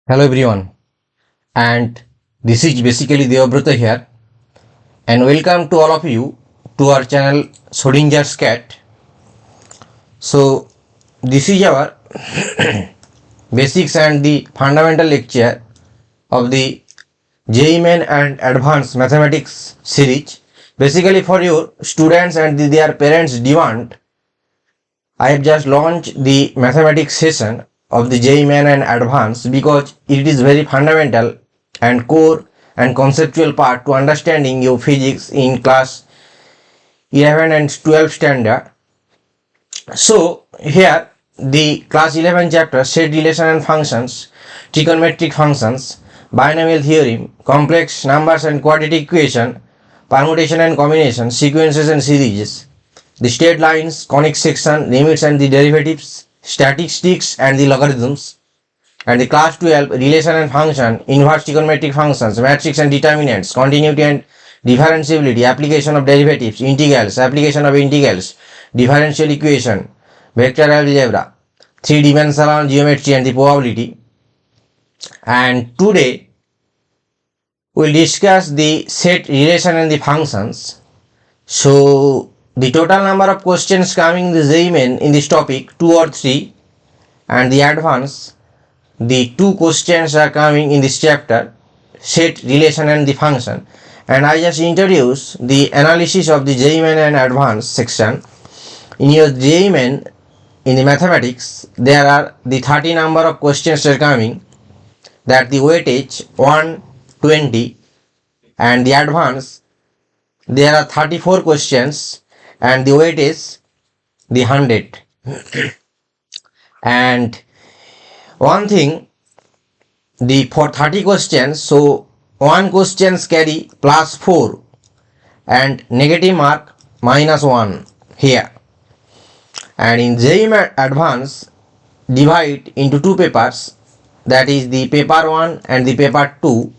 Hello everyone, and this is basically Devabrata here, and welcome to all of you to our channel Schrodinger's Cat. So this is our basics and the fundamental lecture of the JEE Main and Advanced Mathematics series. Basically for your students and their parents' demand, I have just launched the mathematics session of the JEE Main and Advanced because it is very fundamental and core and conceptual part to understanding your physics in class 11 and 12 standard. So here the class 11 chapter set relation and functions, trigonometric functions, binomial theorem, complex numbers and quadratic equation, permutation and combination, sequences and series, the straight lines, conic section, limits and the derivatives, statistics and the logarithms, and the class 12 relation and function, inverse trigonometric functions, matrix and determinants, continuity and differentiability, application of derivatives, integrals, application of integrals, differential equation, vector algebra, three-dimensional geometry and the probability. And today we'll discuss the set relation and the functions. So the total number of questions coming in the JEE Main in this topic 2 or 3, and the advanced the 2 questions are coming in this chapter set relation and the function. And I just introduce the analysis of the JEE Main and advanced section. In your JEE Main in the mathematics there are the 30 number of questions are coming, that the weightage 120, and the advanced there are 34 questions and the weight is the 100. And one thing, the for 30 questions, so one questions carry +4 and negative mark -1 here. And in JEE Main Advanced divide into 2 papers, that is the paper 1 and the paper 2.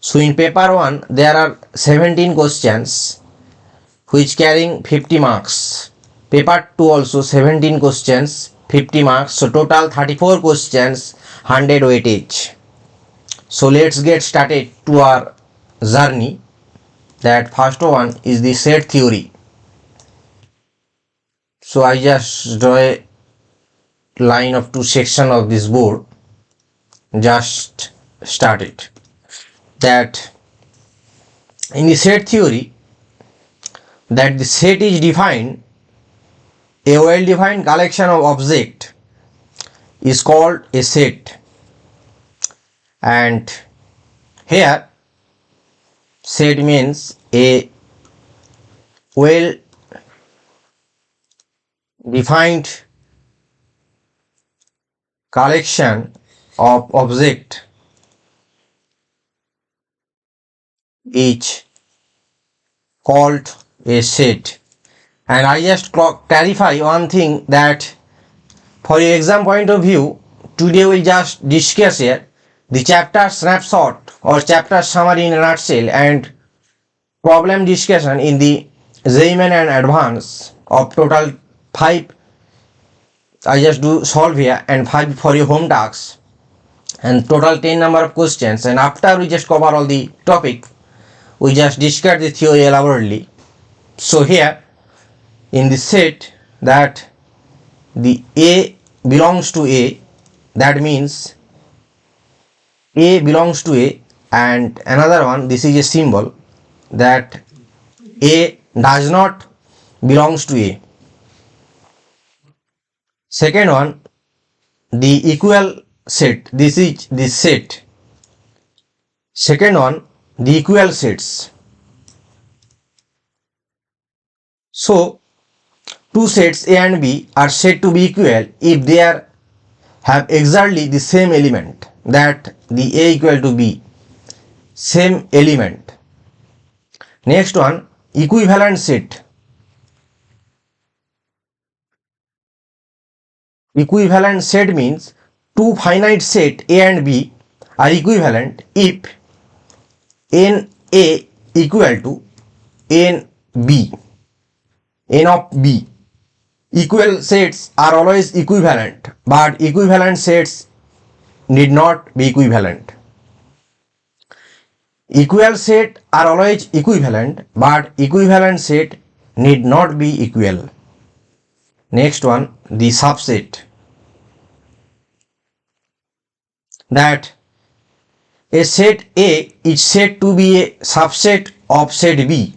So in paper 1 there are 17 questions which carrying 50 marks. Paper 2 also 17 questions, 50 marks. So total 34 questions, 100 weightage. So let's get started to our journey. That first one is the set theory. So I just draw a line of 2 sections of this board. Just start it. That in the set theory, that the set is defined, a well-defined collection of objects is called a set. And here set means a well-defined collection of objects is called a set. And I just clarify one thing, that for your exam point of view, today we'll just discuss here the chapter snapshot or chapter summary in a nutshell and problem discussion in the JEE Main and advanced of total 5. I just do solve here and 5 for your home tasks, and total 10 number of questions. And after we just cover all the topic, we just discuss the theory elaborately. So here in the set, that the A belongs to A, that means A belongs to A, and another one, this is a symbol that A does not belongs to A. Second one, the equal set, this is the set. Second one, the equal sets. So 2 sets A and B are said to be equal if they have exactly the same element, that the A equal to B, same element. Next one, equivalent set. Equivalent set means 2 finite set A and B are equivalent if n A equal to n B, n of B. Equal sets are always equivalent, but equivalent sets need not be equivalent. Equal set are always equivalent, but equivalent set need not be equal. Next one, the subset. That a set A is said to be a subset of set B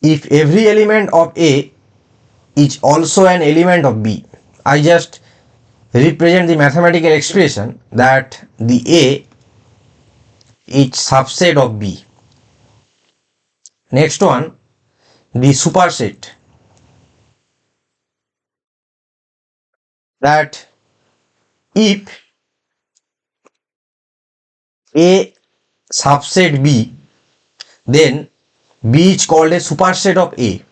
if every element of A is also an element of B. I just represent the mathematical expression that the A is subset of B. Next one, the superset. That if A subset B, then B is called a superset of A.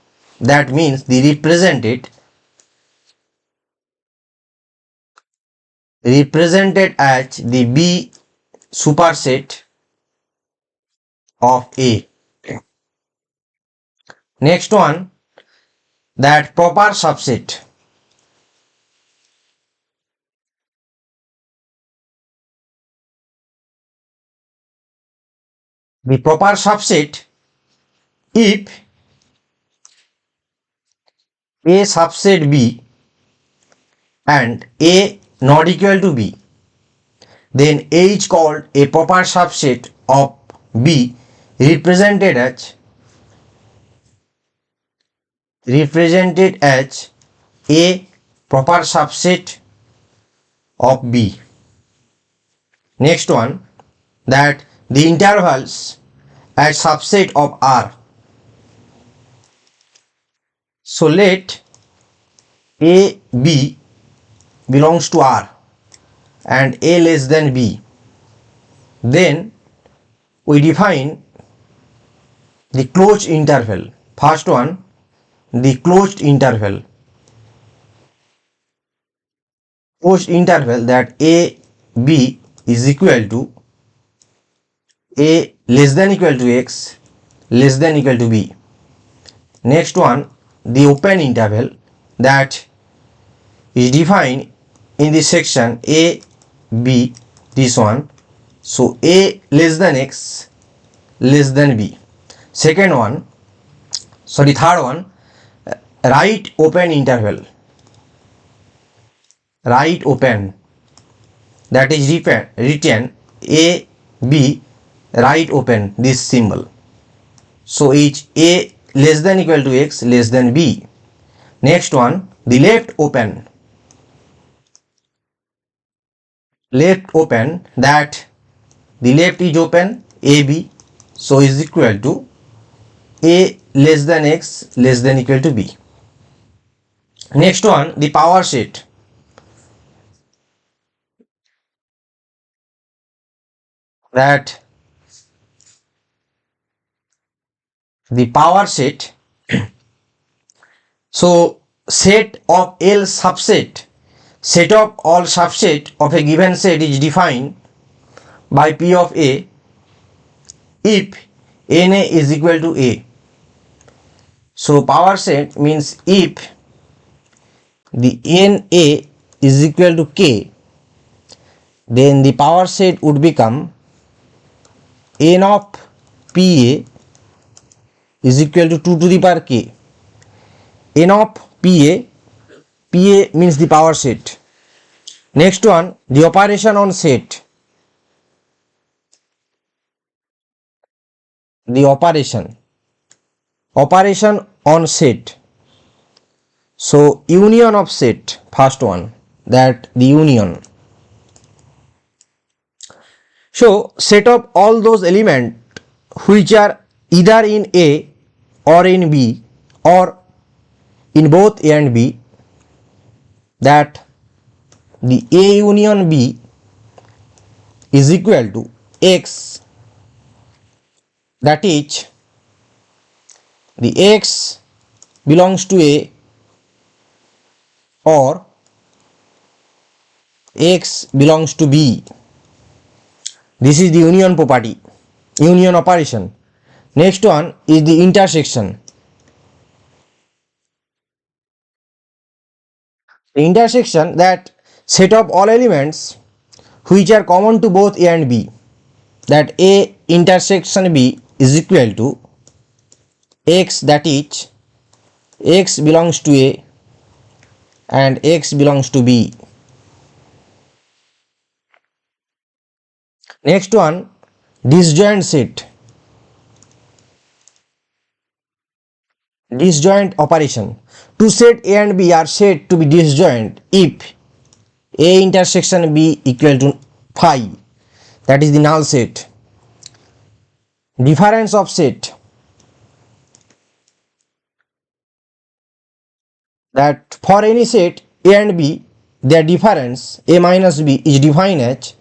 That means the represented as the B superset of A. Next one, that proper subset. The proper subset if A subset B and A not equal to B, then A is called a proper subset of B represented as A proper subset of B. Next one, that the intervals as subset of R. So let A B belongs to R and A less than B. Then we define the closed interval. First one, the closed interval. Closed interval that A B is equal to A less than equal to X less than equal to B. Next one, the open interval that is defined in this section A B, this one. So A less than X less than B. Third one, right open interval. Right open, that is written A B right open, this symbol. So it's A less than equal to X less than B. Next one, the left open. Left open, that the left is open AB, so is equal to A less than X less than equal to B. Next one, the power set. That the power set, so set of L subset, set of all subset of a given set is defined by P of A if NA is equal to A. So power set means if the NA is equal to K, then the power set would become N of PA is equal to 2 to the power K. N of PA means the power set. Next one, the operation on set. The operation on set. So union of set, first one, that the union. So set of all those elements which are either in A or in B or in both A and B, that the A union B is equal to X, that is the X belongs to A or X belongs to B. This is the union property, union operation. Next one is the intersection. The intersection, that set of all elements which are common to both A and B, that A intersection B is equal to X, that is X belongs to A and X belongs to B. Next one, disjoint set. Disjoint operation. Two set A and B are said to be disjoint if A intersection B equal to phi, that is the null set. Difference of set, that for any set A and B, their difference A minus B is defined as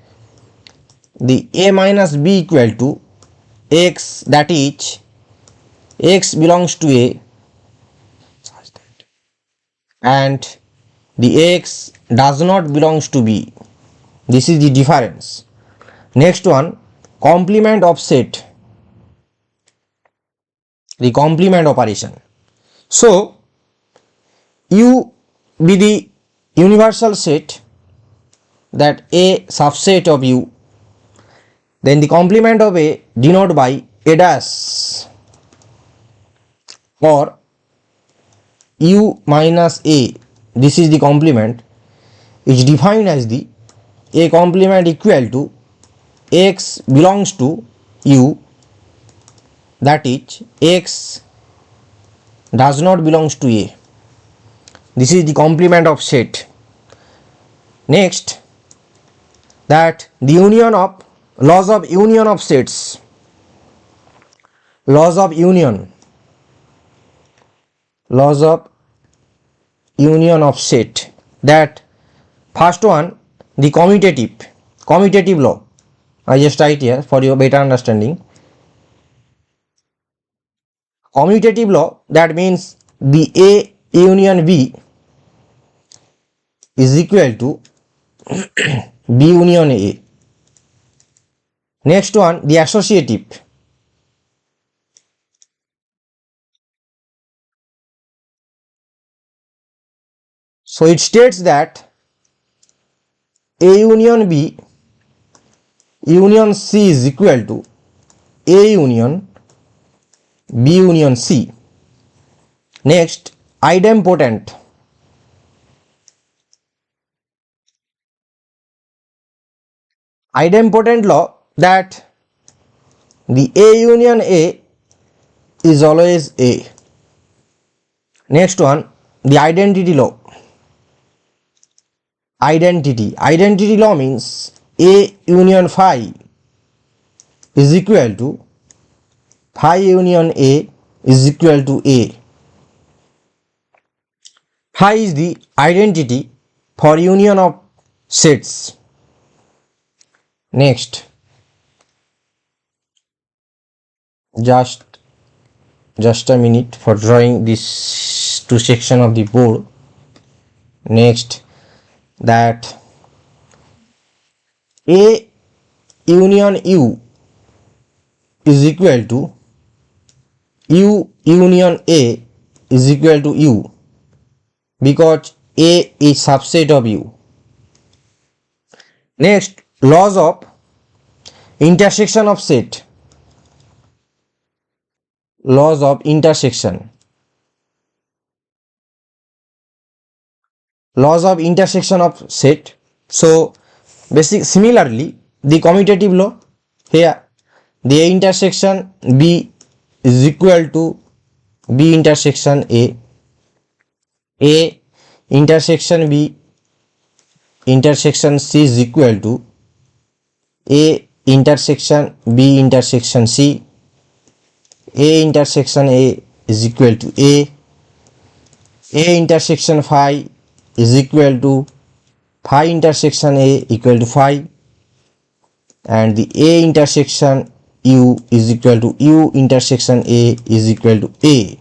the A minus B equal to X, that is X belongs to A and the X does not belongs to B. This is the difference. Next one, complement of set, the complement operation. So U be the universal set, that A subset of U, then the complement of A denoted by A dash or U minus A, this is the complement, is defined as the A complement equal to X belongs to U, that is X does not belongs to A. This is the complement of set. Next, that the union of laws of union of sets, laws of union of set, that first one, the commutative law, I just write here for your better understanding. Commutative law, that means the A union B is equal to B union A. Next one, the associative. So it states that A union B union C is equal to A union B union C. Next, idempotent. Idempotent law, that the A union A is always A. Next one, the identity law. Identity law means A union phi is equal to phi union A is equal to A. Phi is the identity for union of sets. Next, just a minute for drawing this two section of the board. Next, that A union U is equal to U union A is equal to U, because A is subset of U. Next, laws of intersection of set. Laws of intersection. Laws of intersection of set. So similarly, the commutative law, here the A intersection B is equal to B intersection A. A intersection B intersection C is equal to A intersection B intersection C. A intersection A is equal to A intersection phi is equal to phi intersection A equal to phi, and the A intersection U is equal to U intersection A is equal to A.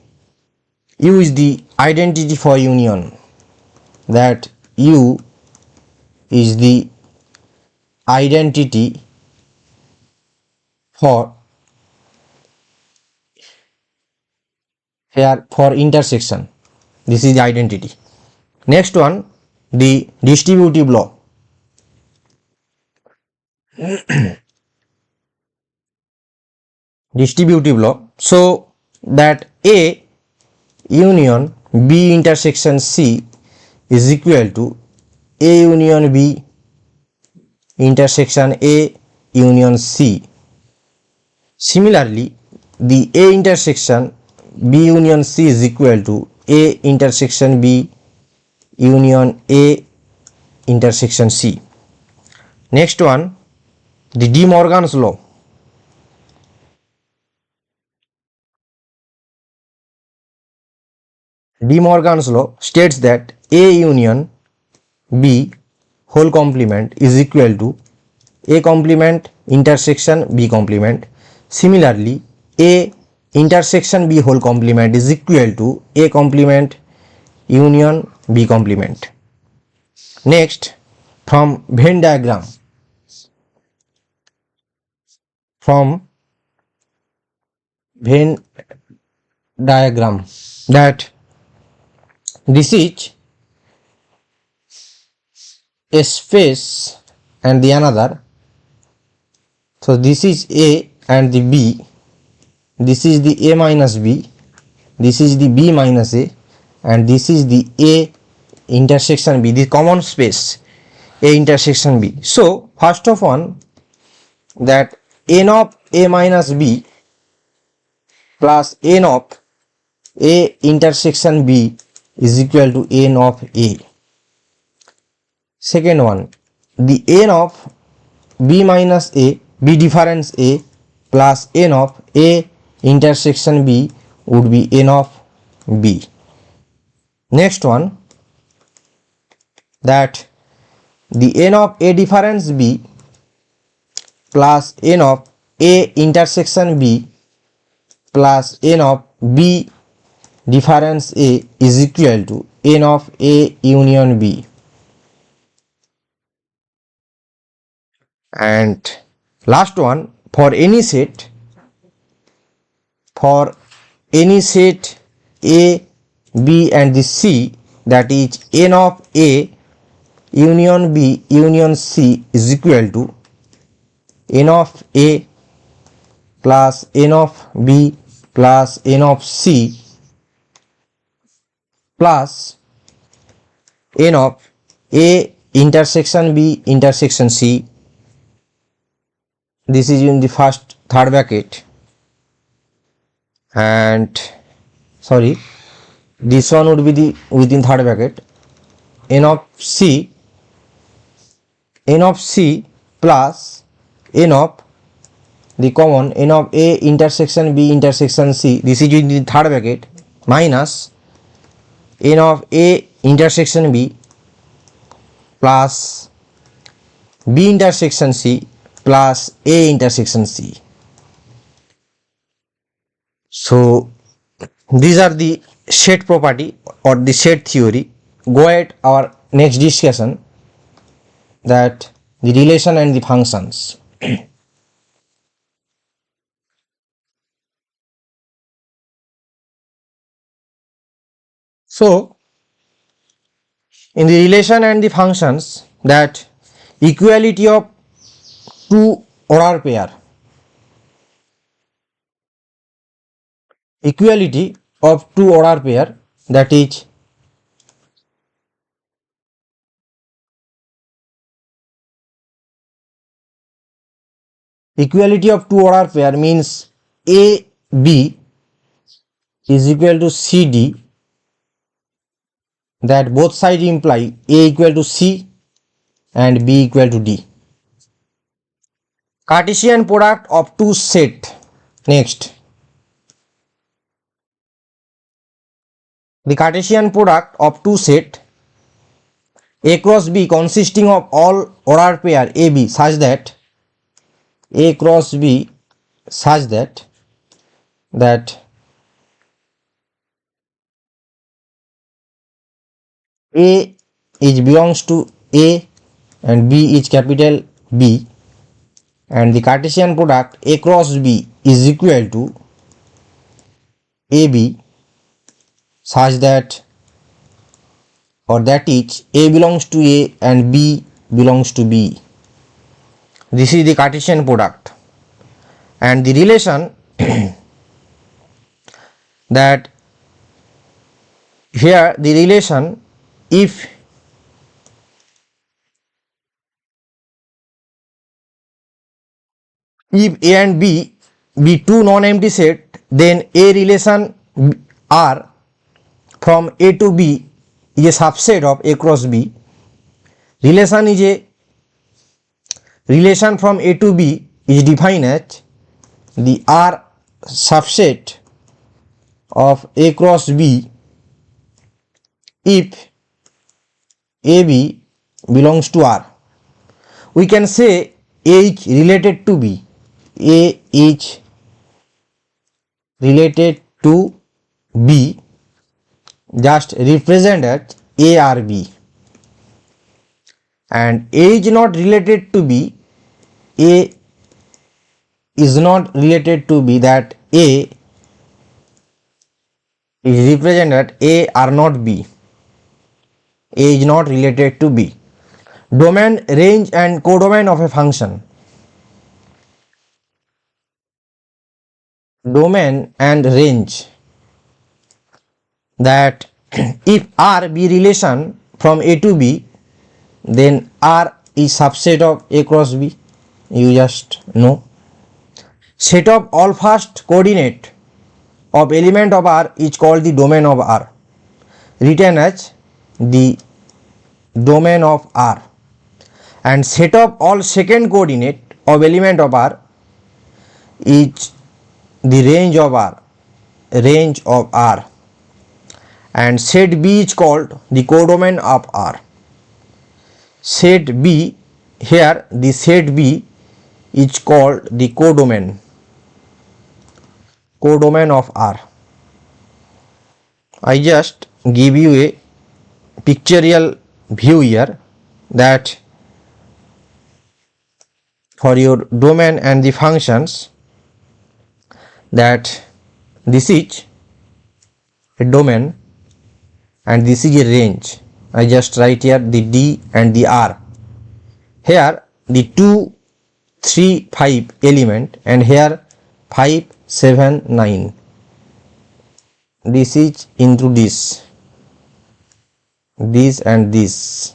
U is the identity for union, that U is the identity for here for intersection. This is the identity. Next one, the distributive law. Distributive law. So that A union B intersection C is equal to A union B intersection A union C. Similarly, the A intersection B union C is equal to A intersection B union A intersection C. Next one, the De Morgan's law. De Morgan's law states that A union B whole complement is equal to A complement intersection B complement. Similarly, A intersection B whole complement is equal to A complement union B complement. Next, from Venn diagram. From Venn diagram, that this is a space and the another. So this is A and the B. This is the A minus B. This is the B minus A, and this is the A intersection B, the common space A intersection B. So first of all, that n of A minus B plus n of A intersection B is equal to n of A. Second one, the n of B minus A, B difference A plus n of A intersection B would be n of B. Next one, that the n of A difference B plus n of A intersection B plus n of B difference A is equal to n of A union B. And last one, for any set A, B and the C, that is n of A union B union C is equal to n of A plus n of B plus n of C plus n of A intersection B intersection C. This is in the third bracket, and sorry, this one would be the within third bracket, n of C plus n of the common n of A intersection B intersection C, this is in the third bracket, minus n of A intersection B plus B intersection C plus A intersection C. So these are the set property or the set theory. Go ahead our next discussion, that the relation and the functions. So in the relation and the functions, that equality of two order pair, equality of two order pair, that is equality of two order pair means A B is equal to C D, that both sides imply A equal to C and B equal to D. Cartesian product of two set. Next, the Cartesian product of two set A cross B consisting of all order pair AB such that A cross B such that A is belongs to A and B is capital B, and the Cartesian product A cross B is equal to AB such that or that is A belongs to A and B belongs to B. This is the Cartesian product, and the relation that here the relation if A and B be two non-empty set, then A relation R from A to B is a subset of A cross B. Relation is a relation from A to B is defined as the R subset of A cross B if AB belongs to R. We can say A is related to B. A is related to B, just represent as A or B, and A is not related to B. A is not related to B, that A is represented A or not B. A is not related to B. Domain, range and codomain of a function. Domain and range, that if R be relation from A to B, then R is subset of A cross B. You just know. Set of all first coordinate of element of R is called the domain of R, written as the domain of R, and set of all second coordinate of element of R is the range of R, and set B is called the codomain of R. Set B, here the set B is called the codomain of R. I just give you a pictorial view here, that for your domain and the functions, that this is a domain and this is a range. I just write here the D and the R. Here the 2, 3, 5 element, and here 5, 7, 9. This is into this and this.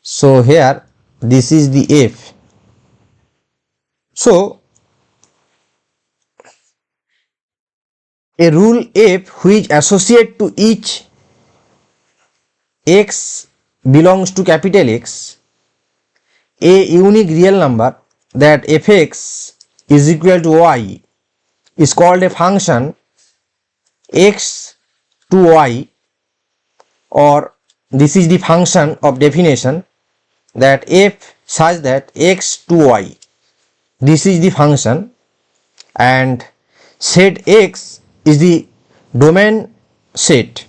So here this is the F. So a rule F which associate to each x belongs to capital X a unique real number, that fx is equal to y, is called a function x to y, or this is the function of definition, that f such that x to y, this is the function, and set X is the domain set,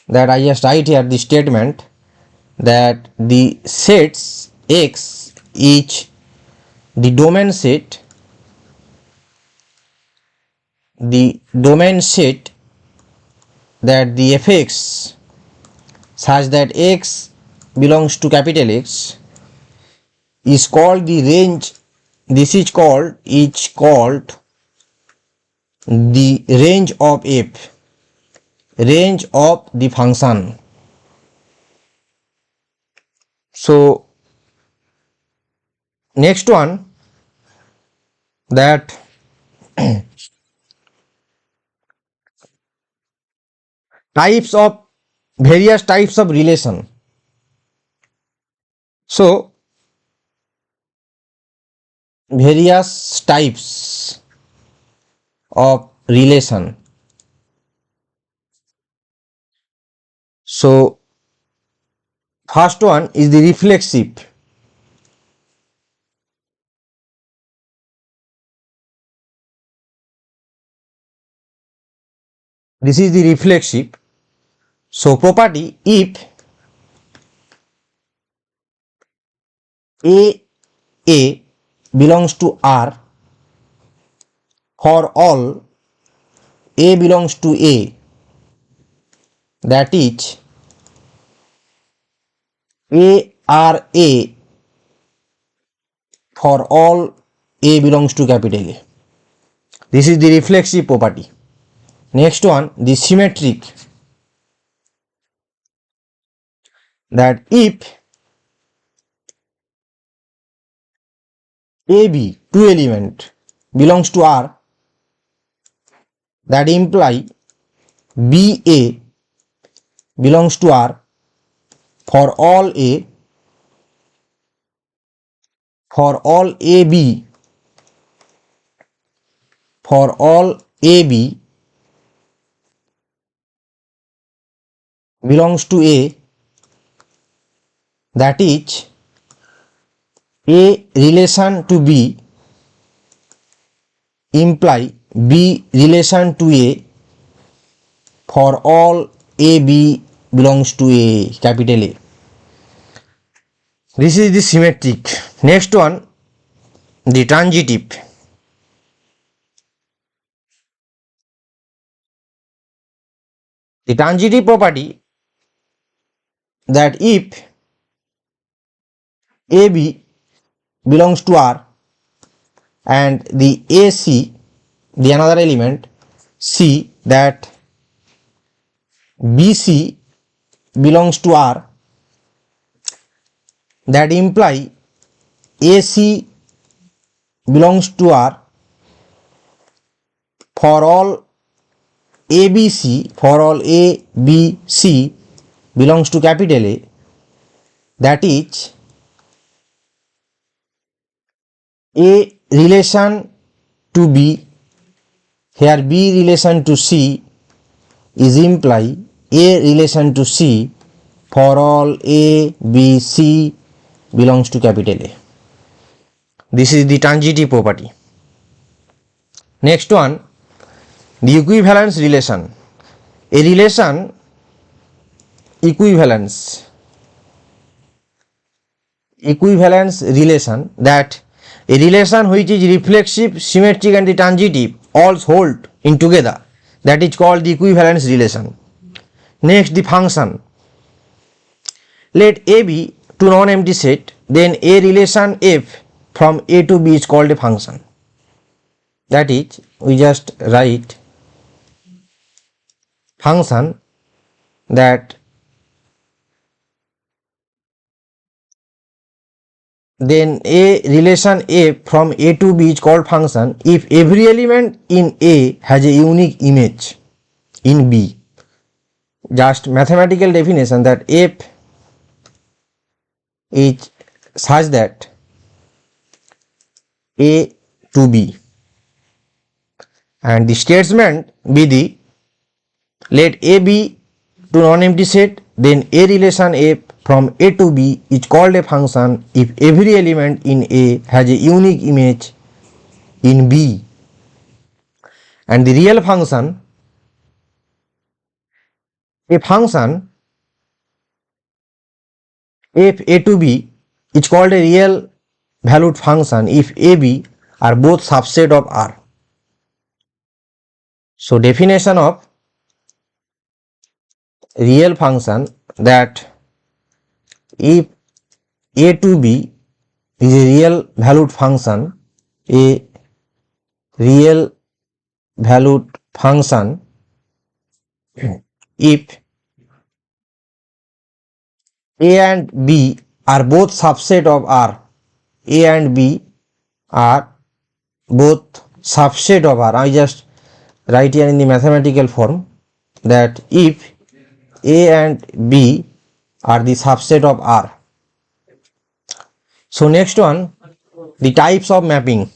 that I just write here the statement that the sets X is the domain set, that the fx such that x belongs to capital X is called the range. This is called the range of f, range of the function. So next one, that various types of relation. So various types of relation. So first one is the reflexive. This is the reflexive. So property, if A belongs to R, for all A belongs to A, that is A R A for all A belongs to capital A. This is the reflexive property. Next one, the symmetric, that if AB, two element, belongs to R, that imply BA belongs to R for all A, for all AB, for all AB belongs to A, that is A relation to B imply B relation to A for all AB belongs to A, capital A. This is the symmetric. Next one, the transitive. The transitive property, that if AB belongs to R and the AC, the another element C, that BC belongs to R, that imply AC belongs to R for all ABC, for all A, B, C belongs to capital A, that is A relation to B, here B relation to C is imply A relation to C for all A, B, C belongs to capital A. This is the transitive property. Next one, the equivalence relation. A relation, equivalence relation, that a relation which is reflexive, symmetric and the transitive all hold in together, that is called the equivalence relation. Next, the function. Let A be to non-empty set, then A relation F from A to B is called a function. That is, we just write function, that then A relation F from A to B is called function if every element in A has a unique image in B. Just mathematical definition, that F is such that A to B, and the statement be the, let A be to non-empty set, then A relation F from A to B is called a function if every element in A has a unique image in B. And the real function, a function f A to B is called a real valued function if A, B are both subset of R. So definition of real function, that if A to B is a real valued function, a real valued function if A and B are both subset of R, A and B are both subset of R. I just write here in the mathematical form, that if A and B are the subset of R. So next one, the types of mapping.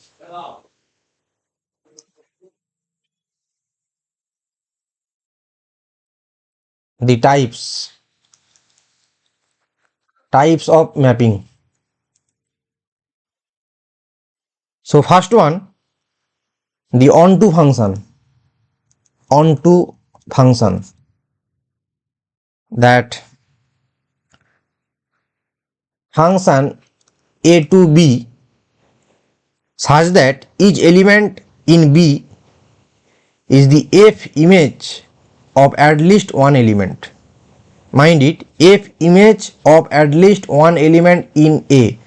The types of mapping. So first one, the onto function. Onto function, that function A to B such that each element in B is the F image of at least one element. mind it, if image of at least one element in A,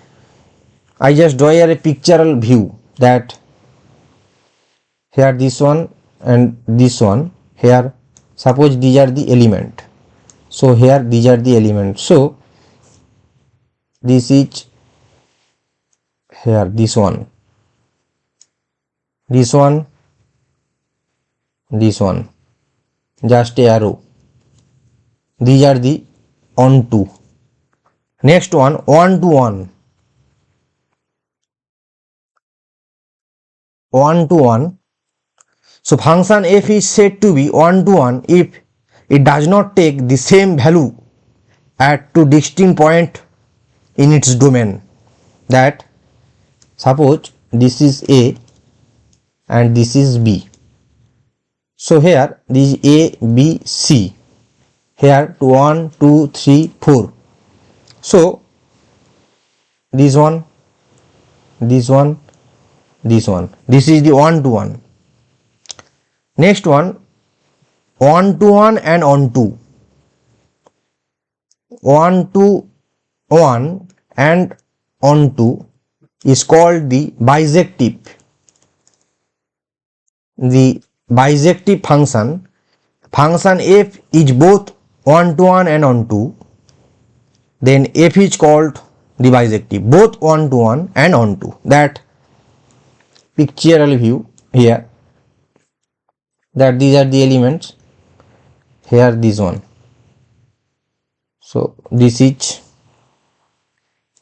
I just draw here a pictorial view that here this one and this one, here suppose these are the element, so here these are the elements, so this is here this one, this one, this one, just a arrow, these are the onto. Next one, 1 to 1, 1 to 1. So function f is said to be 1 to 1 if it does not take the same value at two distinct points in its domain. That suppose this is A and this is B. So here this is A, B, C. Here 1, 2, 3, 4. So this one, this one, this one. This is the 1 to 1. Next one, 1 to 1 and on 2. 1 to 1 and on 2 is called the bisective. The bisective function, function f is both 1 to 1 and on 2, then f is called the bisective, both 1 to 1 and on 2. That pictorial view here, that these are the elements, here this one, so this is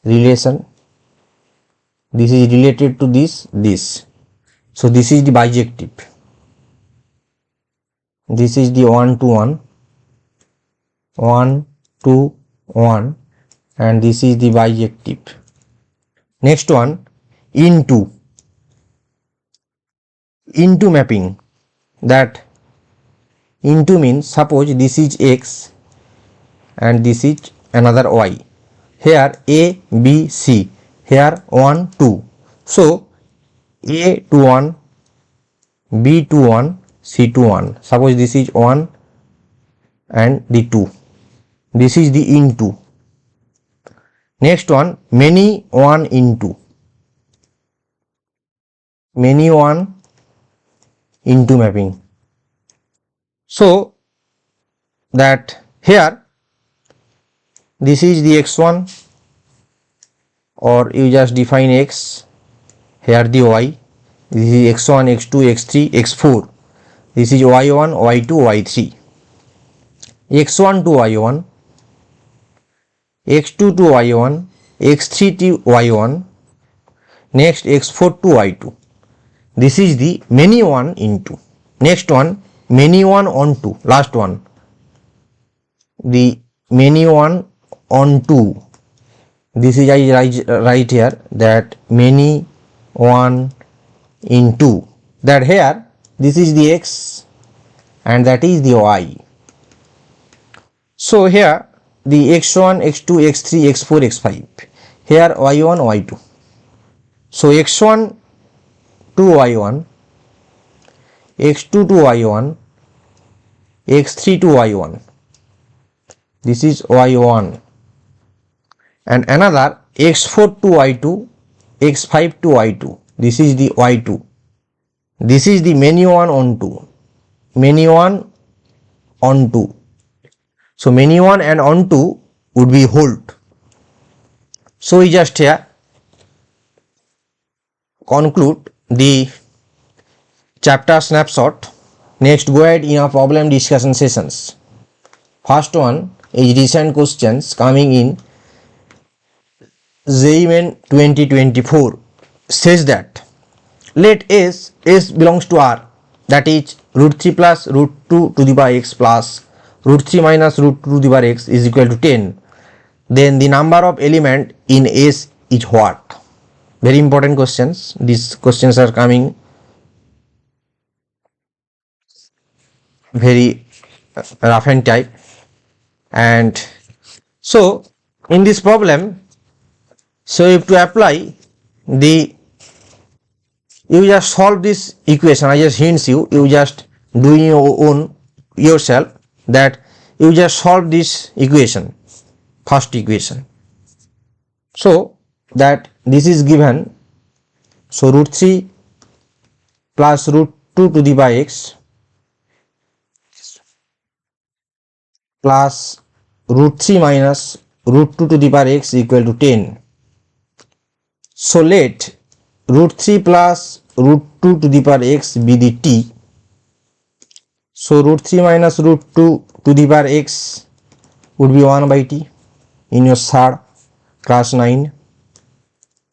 relation, this is related to this, so this is the bijective, this is the 1 to 1, 1 to 1, and this is the bijective. Next one, into mapping, that into means suppose this is x and this is another y, here A, B, C, here 1, 2, so A to 1, B to 1, C to 1, suppose this is 1 and the 2, this is the into. Next one, many 1 into, many 1 into mapping. So that here this is the x1, or you just define x, here the y, this is x1, x2, x3, x4, this is y1, y2, y3, x1 to y1, x2 to y1, x3 to y1, next x4 to y2. This is the many 1 into. Next one, many 1 on 2, last one, the many 1 on 2. This is I write here that many 1 in 2, that here this is the x and that is the y. So here the x1, x2, x3, x4, x5, here y1, y2. So x1 to y1, x2 to y1, x3 to y1, this is y1, and another x4 to y2, x5 to y2, this is the y2. This is the many 1 on 2, many 1 on 2. So many 1 and on 2 would be hold. So we just here conclude the chapter snapshot. Next, go ahead in our problem discussion sessions. First one is recent questions coming in JEE Main 2024. Says that let S belongs to R, that is root 3 plus root 2 to the power x plus root 3 minus root 2 to the power x is equal to 10. Then the number of element in S is what? Very important questions. These questions are coming very rough and type. And so in this problem, so you have to apply the, you just solve this equation. I just hints you, you just do your own yourself, that you just solve this equation, first equation. So that this is given, so root 3 plus root 2 to the power x plus root 3 minus root 2 to the power x equal to 10. So let root 3 plus root 2 to the power x be the t. So root 3 minus root 2 to the power x would be 1 by t in your third class 9.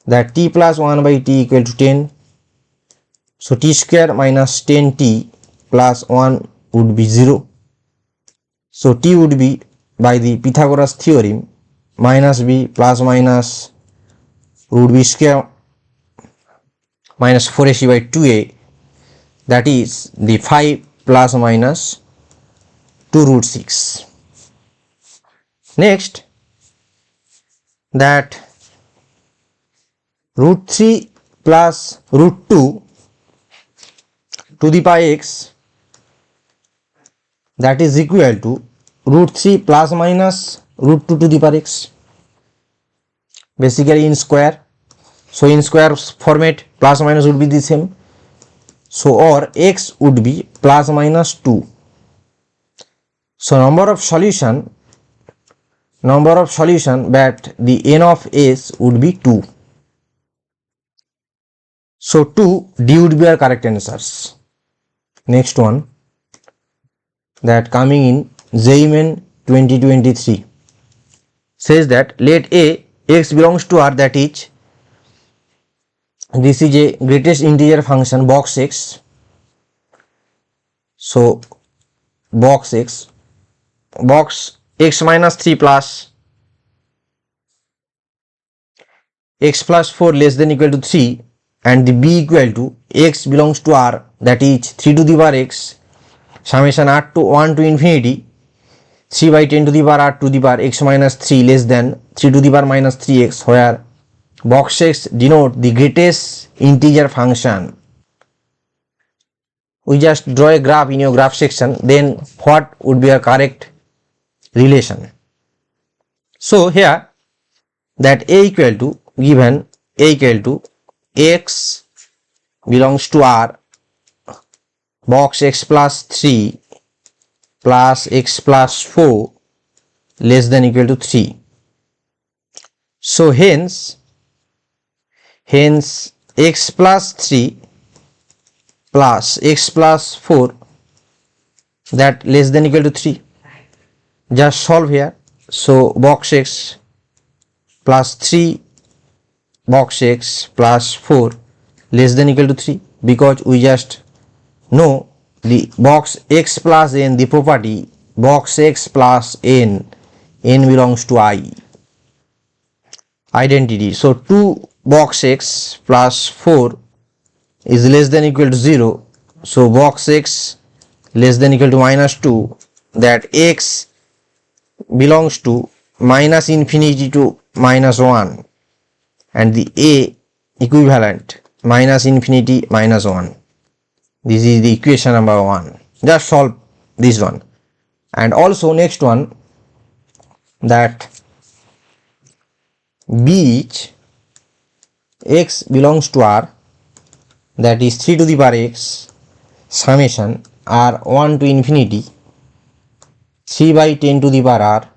That t plus 1 by t equal to 10. So t square minus 10t plus 1 would be 0. So t would be, by the Pythagoras theorem, minus b plus minus root b square minus 4ac by 2a, that is the 5 plus minus 2 root 6. Next, that root 3 plus root 2 to the power x, that is equal to root 3 plus minus root 2 to the power x, basically in square. So in square format plus minus would be the same. So or x would be plus minus 2. So number of solution that the n of s would be 2. So 2 d would be our correct answers. Next one, that coming in JEE Main 2023, says that let a x belongs to R, that is this is a greatest integer function box x. So box x minus 3 plus x plus 4 less than equal to 3, and the b equal to x belongs to R, that is 3 to the power x summation r to 1 to infinity 3 by 10 to the power r to the power x minus 3 less than 3 to the power minus 3x, where box x denote the greatest integer function. We just draw a graph in your graph section, then what would be a correct relation? So here that a equal to, given a equal to x belongs to R, box x plus 3 plus x plus 4 less than equal to 3. So hence x plus 3 plus x plus 4 that less than equal to 3. Just solve here. So box x plus 3 box x plus 4 less than equal to 3, because we just know the box x plus n, the property box x plus n belongs to I, identity. So 2 box x plus 4 is less than equal to 0. So box x less than equal to minus 2, that x belongs to minus infinity to minus 1, and the a equivalent minus infinity minus 1. This is the equation number 1. Just solve this one. And also next one, that b is x belongs to R, that is 3 to the power x summation r 1 to infinity 3 by 10 to the power r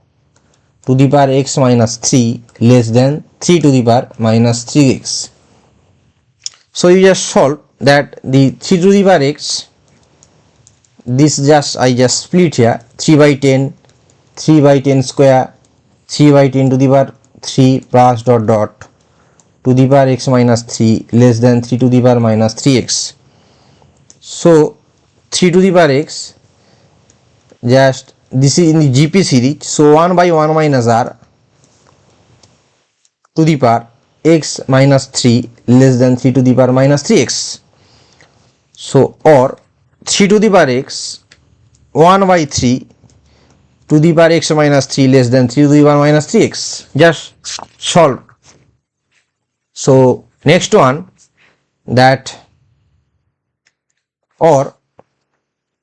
to the power x minus 3 less than 3 to the power minus 3x. So you just solve that the 3 to the power x, this just I just split here, 3 by 10 square 3 by 10 to the power 3 plus dot dot to the power x minus 3 less than 3 to the power minus 3x. So 3 to the power x, just this is in the GP series, so 1 by 1 minus r to the power x minus 3 less than 3 to the power minus 3x. So or 3 to the power x 1 by 3 to the power x minus 3 less than 3 to the power minus 3x. Just solve. So next one, that or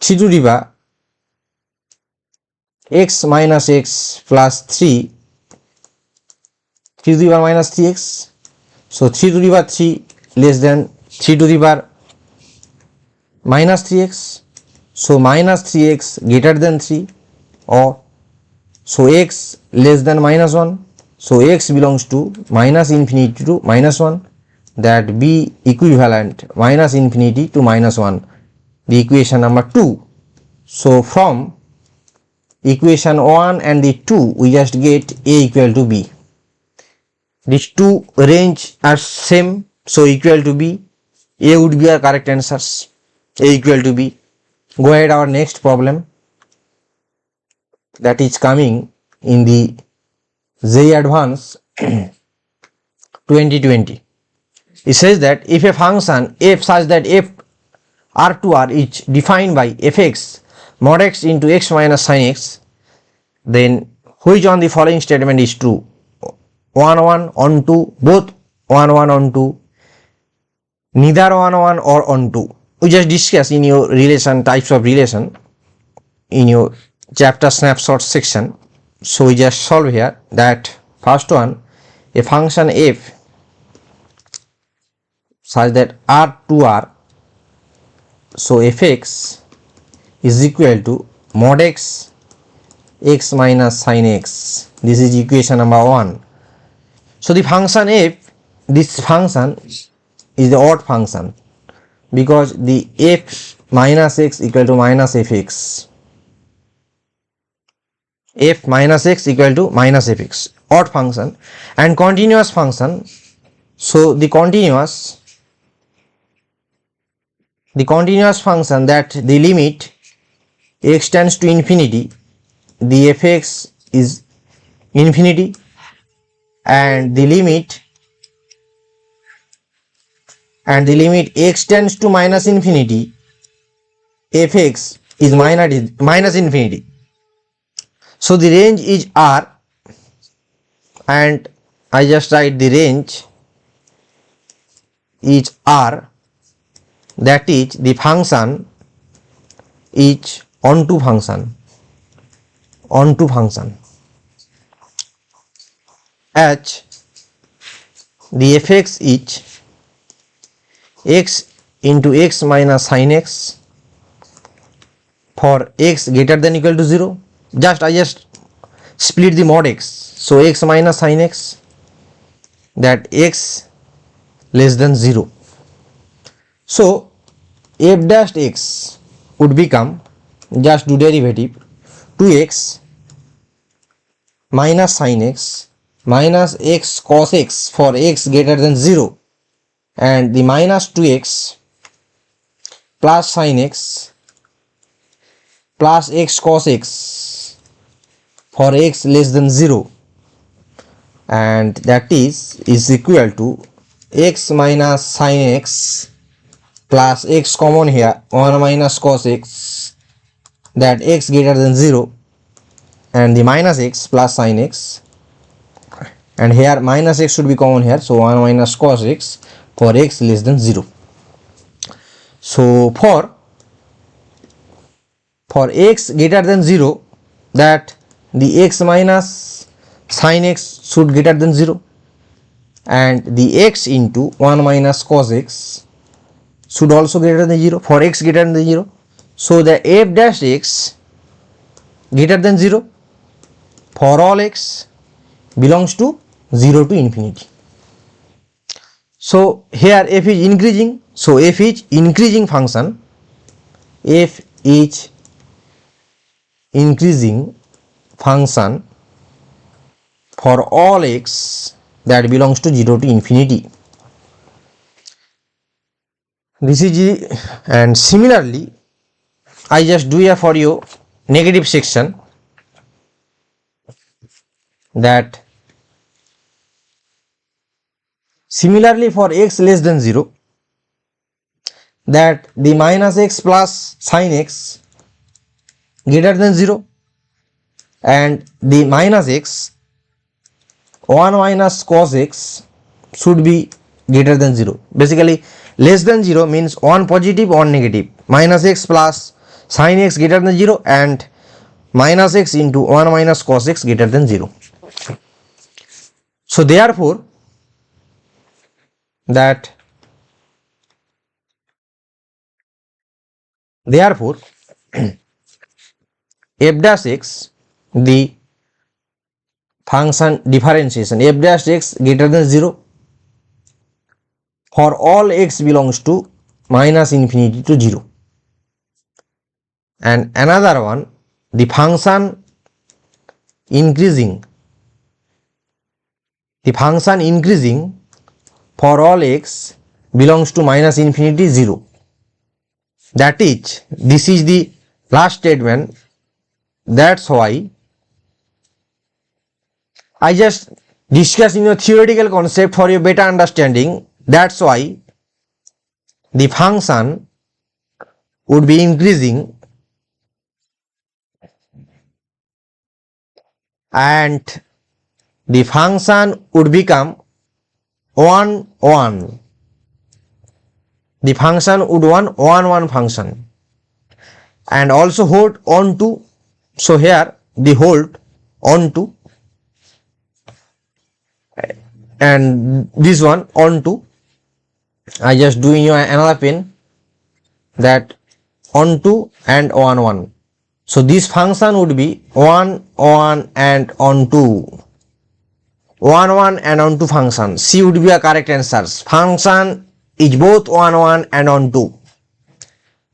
3 to the power x minus x plus 3 to the power minus 3x. So 3 to the power 3 less than 3 to the power minus 3x. So minus 3x greater than 3, or so x less than minus 1. So x belongs to minus infinity to minus 1, that be equivalent minus infinity to minus 1, the equation number 2. So from equation 1 and the 2 we just get a equal to b. These two range are same, so equal to b. A would be our correct answers. A equal to b. Go ahead, our next problem that is coming in the JEE Advanced 2020. It says that if a function f such that f r to r is defined by fx mod x into x minus sin x, then which on the following statement is true? 1 1 on 2, both 1 1 on 2, neither 1 1 or on 2. We just discuss in your relation, types of relation, in your chapter snapshot section. So we just solve here that first one, a function f such that r to r, so fx is equal to mod x x minus sin x. This is equation number 1. So the function f, this function is the odd function because the f minus x equal to minus fx. F minus x equal to minus fx, odd function, and continuous function. So the continuous function that the limit x tends to infinity, the fx is infinity, and the limit x tends to minus infinity, fx is minus infinity. So the range is r, and I just write the range is r, that is the function is onto function h, the fx is x into x minus sin x for x greater than equal to 0. I just split the mod x, so x minus sin x, that x less than 0. So f dash x would become, just do derivative, 2x minus sin x minus x cos x for x greater than 0, and the minus 2x plus sin x plus x cos x for x less than 0, and that is equal to x minus sin x plus x common here 1 minus cos x, that x greater than 0, and the minus x plus sin x, and here minus x should be common here, so 1 minus cos x for x less than 0. So for x greater than 0, that the x minus sin x should greater than 0, and the x into 1 minus cos x should also greater than 0 for x greater than 0. So the f dash x greater than 0 for all x belongs to 0 to infinity. So here f is increasing, so f is increasing function, f is increasing function for all x that belongs to 0 to infinity. This is and similarly I just do here for you negative section, that similarly for x less than 0, that the minus x plus sin x greater than 0, and the minus x 1 minus cos x should be greater than 0. Basically less than 0 means 1 positive 1 negative, minus x plus sin x greater than 0, and minus x into 1 minus cos x greater than 0. So therefore f dash x, the function differentiation f dash x greater than 0 for all x belongs to minus infinity to 0. And another one, the function increasing for all x belongs to minus infinity 0. That is, this is the last statement. That's why I just discussing a theoretical concept for your better understanding. That's why the function would be increasing and the function would become 1 1. The function would 1 1 function and also hold on to. So here the hold on to and this one on to. I just doing you another pen that on to and 1 1. So this function would be 1 1 and on to. 1 1 and on to function. C would be a correct answer. Function is both 1 1 and on to.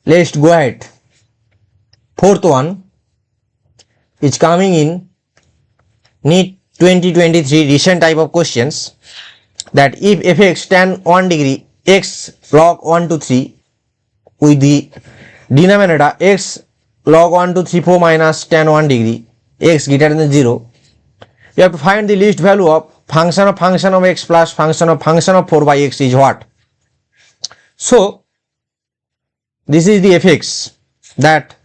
Let's go ahead. Fourth one is coming in NEET 2023 recent type of questions, that if fx tan 1 degree x log 1 to 3 with the denominator x log 1 to 3 4 minus tan 1 degree x greater than 0, you have to find the least value of function of x plus function of 4 by x is what? So this is the fx, that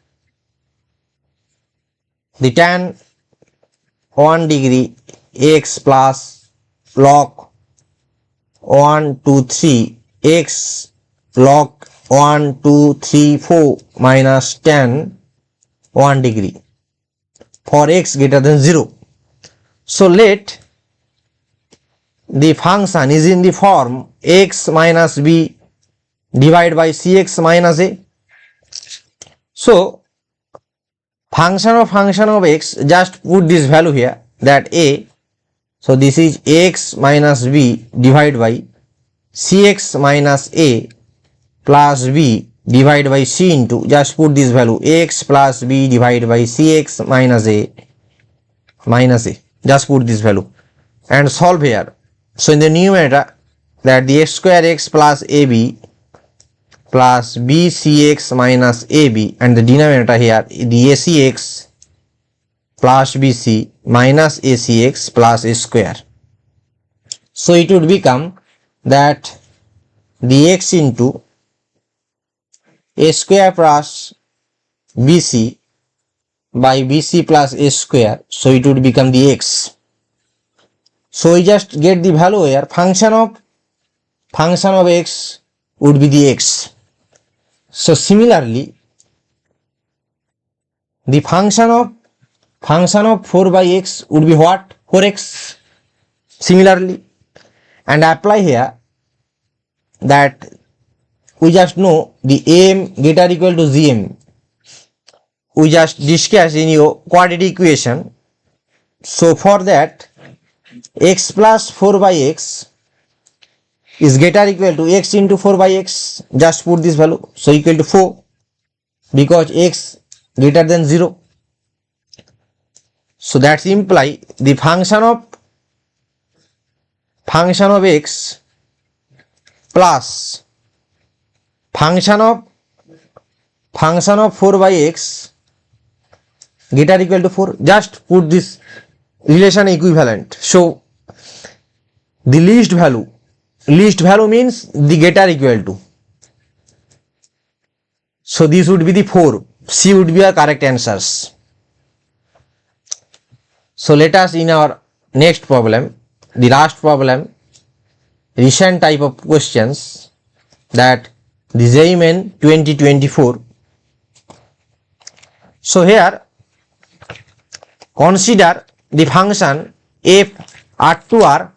the tan 1 degree x plus log 1 to 3 x log 1 2 3 4 minus tan 1 degree for x greater than 0. So let the function is in the form x minus b divided by cx minus a. So function of x, just put this value here, that a. So this is x minus b divided by cx minus a plus b divided by c into, just put this value, x plus b divided by cx minus a, just put this value and solve here. So in the numerator, that the x square x plus ab plus bcx minus ab, and the denominator here the acx plus bc minus acx plus a square. So it would become that the x into a square plus bc by bc plus a square, so it would become the x. So we just get the value here, function of x would be the x. So similarly the function of 4 by x would be what? 4x. Similarly, and apply here that we just know the am greater equal to gm, we just discussed in your quadratic equation. So for that, x plus 4 by x is greater equal to x into 4 by x, just put this value, so equal to 4 because x greater than 0. So that's imply the function of x plus function of 4 by x greater equal to 4, just put this relation equivalent. So the least value means the greater equal to, so this would be the 4, c would be our correct answers. So let us in our next problem, the last problem, recent type of questions, that the JEE Main 2024. So here consider the function f R2R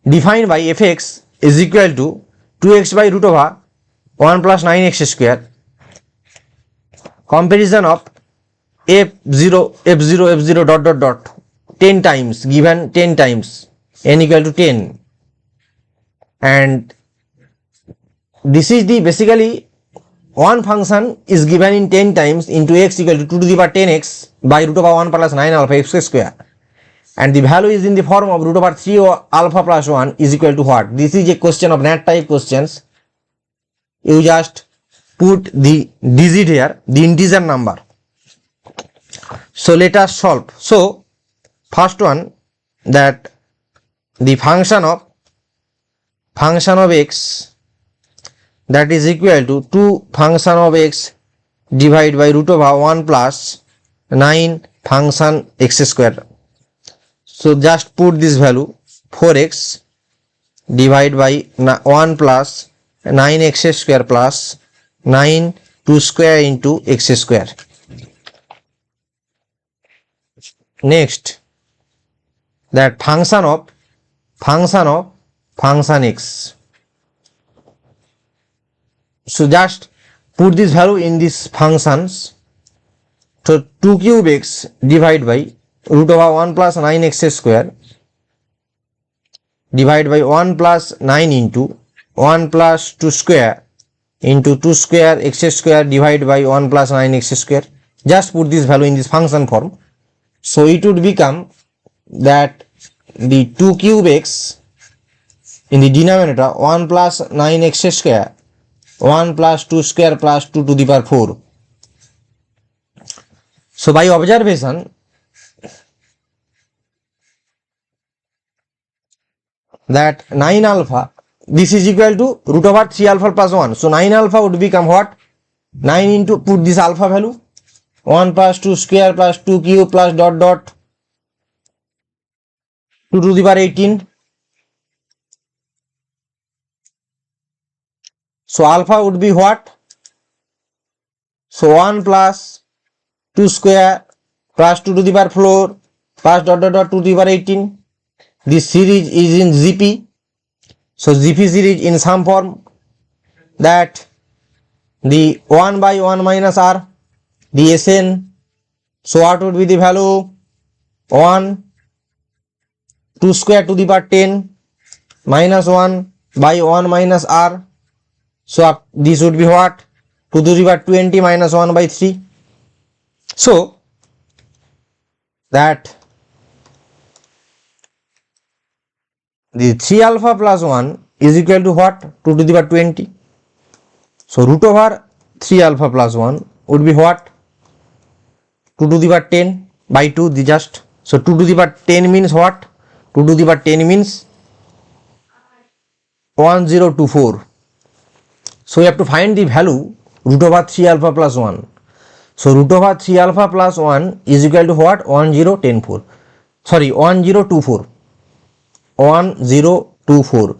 defined by fx is equal to 2x by root over 1 plus 9x square. Comparison of f0 dot dot dot 10 times, given 10 times, n equal to 10, and this is the basically one function is given in 10 times into x equal to 2 to the power 10x by root over 1 plus 9 alpha x square, and the value is in the form of root over 3 alpha plus 1 is equal to what? This is a question of NET type questions. You just put the digit here, the integer number. So let us solve. So first one, that the function of x, that is equal to 2 function of x divided by root over 1 plus 9 function x square. So just put this value 4x divided by 1 plus 9x square plus 9 2 square into x square. Next, that function x. So just put this value in these functions. So 2 cube x divided by root over 1 plus 9x square divided by 1 plus 9 into 1 plus 2 square into 2 square x square divided by 1 plus 9x square. Just put this value in this function form. So it would become that the 2 cube x in the denominator 1 plus 9x square 1 plus 2 square plus 2 to the power 4. So by observation, that 9 alpha, this is equal to root over 3 alpha plus 1. So 9 alpha would become what? 9 into, put this alpha value, 1 plus 2 square plus 2 cube plus dot dot 2 to the power 18. So alpha would be what? So 1 plus 2 square plus 2 to the power 4 plus dot dot dot 2 to the power 18. This series is in GP. So GP series in some form, that the 1 by 1 minus r, the Sn. So what would be the value? 1 2 square to the power 10 minus 1 by 1 minus r. So this would be what? 2 to the power 20 minus 1 by 3. So that the 3 alpha plus 1 is equal to what? 2 to the power 20. So root over 3 alpha plus 1 would be what? 2 to the power 10 by 2, the just. So 2 to the power 10 means what? 2 to the power 10 means 1024. So we have to find the value root over 3 alpha plus 1. So root over 3 alpha plus 1 is equal to what? 1024. Sorry, 1024. 1024.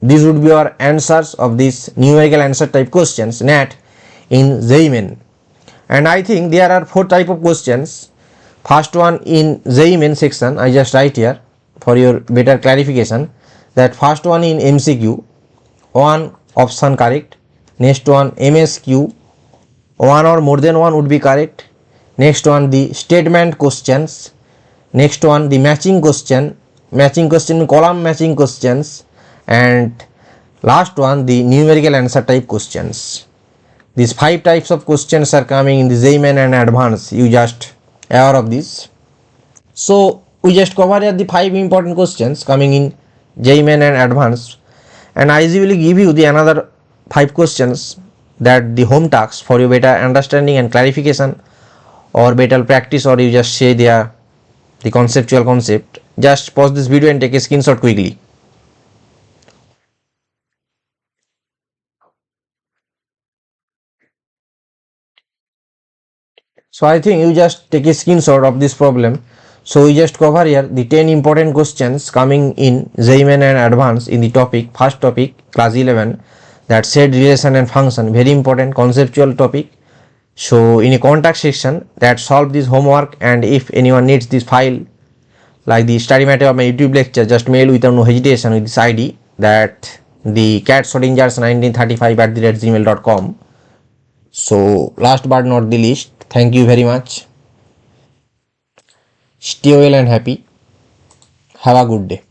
These would be our answers of these numerical answer type questions NET in JEE Main. And I think there are 4 type of questions. First one in JEE Main section, I just write here for your better clarification, that first one in MCQ, 1 option correct. Next one MSQ, 1 or more than 1 would be correct. Next one the statement questions. Next one the matching question column matching questions, and last one the numerical answer type questions. These 5 types of questions are coming in the JEE Main and Advanced. You just aware of this. So we just cover here the 5 important questions coming in JEE Main and Advanced, and I usually give you the another 5 questions, that the home tasks for your better understanding and clarification or better practice, or you just say the conceptual concept. Just pause this video and take a screenshot quickly. So I think you just take a screenshot of this problem. So we just cover here the 10 important questions coming in JEE Main and Advanced in the topic, first topic class 11, that set relation and function, very important conceptual topic. So in a contact section that solve this homework, and if anyone needs this file like the study material of my YouTube lecture, just mail without no hesitation with this ID, that the cat Schrodinger's 1935@gmail.com. So last but not the least, thank you very much. Stay well and happy. Have a good day.